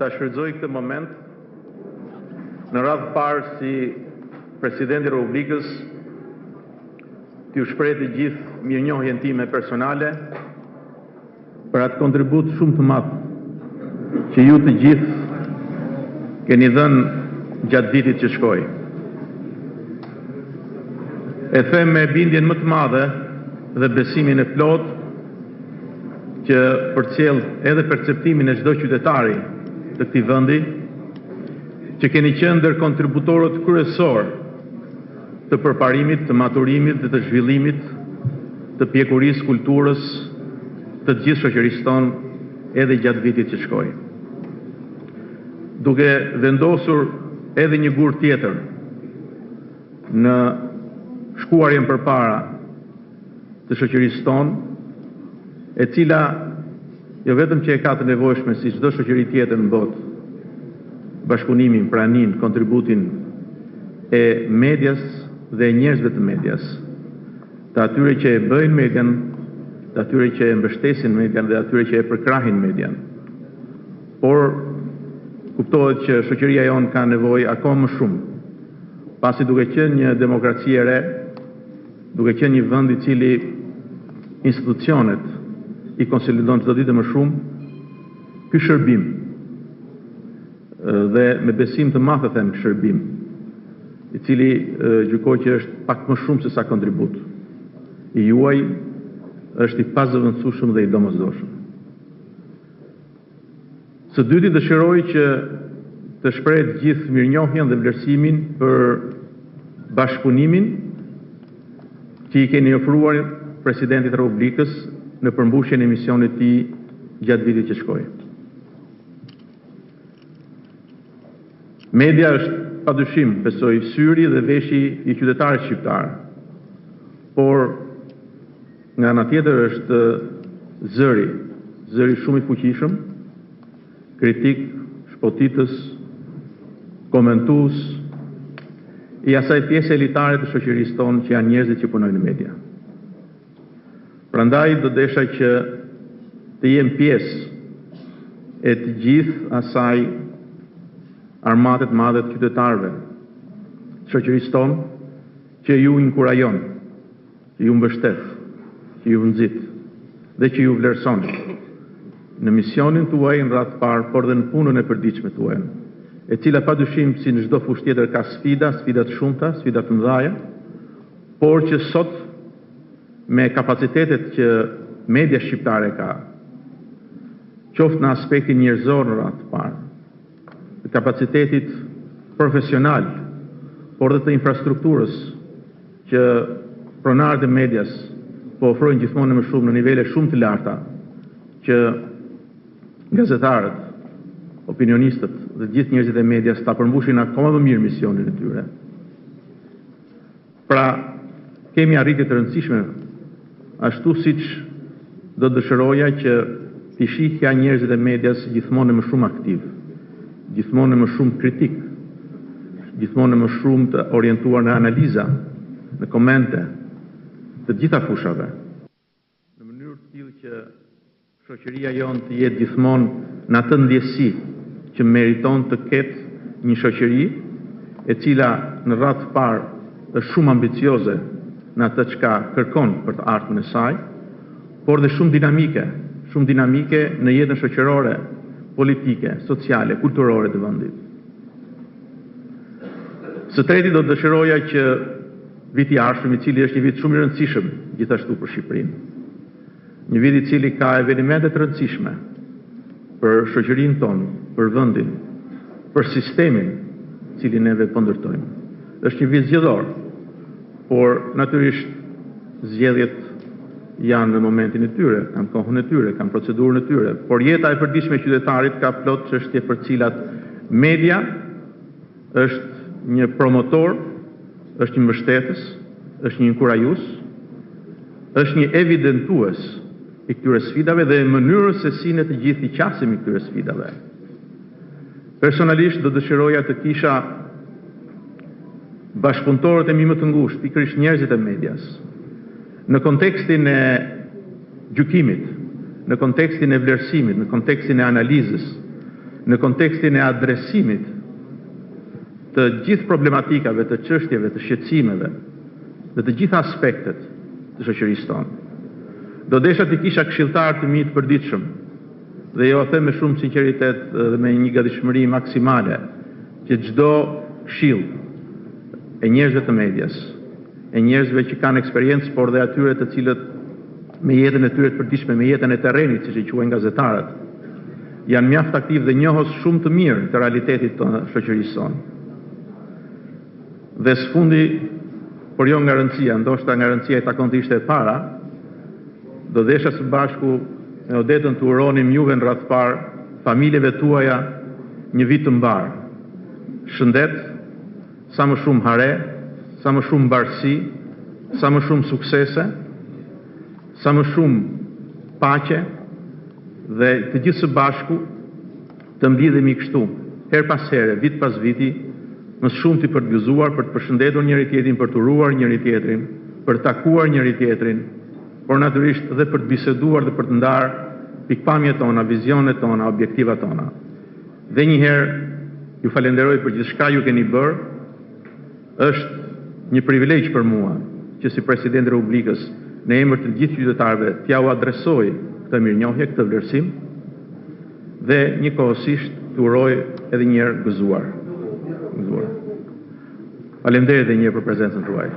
ta shfrytëzoj këtë moment në radhë parë si Presidenti i Republikës t'ju shpreh të gjithë mirënjohjen time personale për atë kontribut shumë të madh që ju të gjithë keni dhënë gjatë vitit që shkoi. E them me bindjen më të madhe dhe besimin e plot që përcjell edhe perceptimin e çdo qytetari të këtij vendi, që keni qenë ndër kontributorët kryesor të përparimit, të maturimit dhe të zhvillimit të pjekurisë kulturës të gjithë shoqërisë tonë edhe gjatë vitit që shkoi. Duke vendosur edhe një gur tjetër në shkuarjen përpara të shoqërisë tonë, e cila jo vetëm që e ka të nevojshme si çdo shoqëri tjetër në botë, bashkëpunimin, praninë, kontributin e medias dhe njerëzve të medias, të atyre që e bëjnë median, të atyre që e mbështesin median dhe atyre që e përkrahin median. Por kuptohet që shoqëria jonë ka nevojë akoma më shumë, pasi duke qenë një demokraci e re, duke qenë një vend i cili institucionet i konsolidon çdo ditë më shumë, ky shërbim dhe me besim të madh e them shërbim, i cili gjykoj që është pak më shumë se sa kontribut i juaj, është i pazëvendësueshëm dhe i domosdoshëm. Së dyti dëshiroj që të shpreh të gjithë mirënjohjen dhe vlerësimin për bashkëpunimin që i keni ofruar Presidentit të Republikës në përmbushjen e misionit të tij gjatë vitit që shkoi. Media është padyshim, besoj, syri dhe veshi i qytetarit shqiptar, por nga ana tjetër është zëri shumë i fuqishëm, kritik, shpotitës, komentues i asaj pjesë elitare të shoqërisë tonë që janë njerëzit që punojnë në media. Prandaj do desha që të jem pjesë e të gjithë asaj armate të madhe të qytetarëve të shoqërisë tonë që ju inkurajon, që ju mbështet, që ju nxit dhe që ju vlerëson në misionin tuaj në radhë parë, por dhe në punën e përditshme tuaj, e cila padyshim si në çdo fushë tjetër ka sfida të shumta, sfida të mëdha, por që sot me kapacitetet që media shqiptare ka, qoftë në aspektin njerëzor në radhë parë, të kapacitetit profesional, por dhe të infrastrukturës që pronarët e medias po ofrojnë gjithmonë më shumë në nivele shumë të larta, që gazetarët, opinionistët dhe gjithë njerëzit e medias ta përmbushin akoma më mirë misionin e tyre. Pra, kemi arritje të rëndësishme, ashtu siç do dëshiroja që t'i shihja njerëzit e medias gjithmonë më shumë aktiv, gjithmonë më shumë kritik, gjithmonë më shumë të orientuar në analiza, në komente, të gjitha fushave, në mënyrë të tillë që shoqëria jonë të jetë gjithmonë në atë ndjesi që meriton të ketë një shoqëri e cila në radhë parë është shumë ambicioze në atë çka kërkon për të ardhmen e saj, por dhe shumë dinamike në jetën shoqërore, politike, sociale, kulturore të vendit. Së treti do të dëshiroja që viti i ardhshëm, i cili është një vit shumë i rëndësishëm gjithashtu për Shqipërinë, një vit i cili ka evente të rëndësishme për shoqërinë tonë, për vendin, për sistemin i cili neve po ndërtojmë. Është një vit zgjedhor, por natyrisht zgjedhjet janë në momentin e tyre, kanë kohën e tyre, kanë procedurën e tyre, por jeta e përditshme e qytetarit ka plot çështje për cilat media është një promotor, është një mbështetës, është një inkurajues, është një evidentues i këtyre sfidave dhe mënyrës se si ne të gjithë i qasim i këtyre sfidave. Personalisht do dëshiroja të kisha bashkëpunëtorët e mi më të ngushtë, pikërisht njerëzit e medias, në kontekstin e gjykimit, në kontekstin e vlerësimit, në kontekstin e analizës, në kontekstin e adresimit të gjithë problematikave, të çështjeve, të shqetësimeve dhe të gjitha aspektet të shoqërisë tonë. Do desha të kisha këshilltar të mi të përditshëm, dhe jo them me shumë sinqeritet dhe me një gatishmëri maksimale, që çdo këshill e njerëzve të medias, e njerëzve që kanë eksperiencë, por dhe atyre të cilët me jetën e tyre të përditshme, me jetën e terrenit, siç e quajnë gazetarët, janë mjaft aktiv dhe njohës shumë të mirë të realitetit të shoqërisë sonë. Dhe sfundi, por jo nga rëndësia, ndoshta nga rëndësia i takon të ishte e para, do desha së bashku me Odetën të uronim juve në radh parë, familjeve tuaja një vit të mbar. Shëndet, sa më shumë hare, sa më shumë mbarësi, sa më shumë suksese, sa më shumë paqe, dhe të gjithë së bashku të mblidhemi kështu, her pas here, vit pas viti, më shumë të përgëzuar, për të përshëndetur njëri tjetrin, për të uruar njëri tjetrin, për të takuar njëri tjetrin, por natyrisht dhe për të biseduar dhe për të ndarë pikpamjet tona, vizionet tona, objektivat tona. Dhe njëherë, ju falenderoj për gjithçka ju keni bërë. Është një privilegj për mua që si President i Republikës, në emër të gjithë qytetarëve, t'ja u adresoj këtë mirënjohje, këtë vlerësim, dhe njëkohësisht të uroj edhe një herë gëzuar. Faleminderit edhe një herë për prezencën tuaj.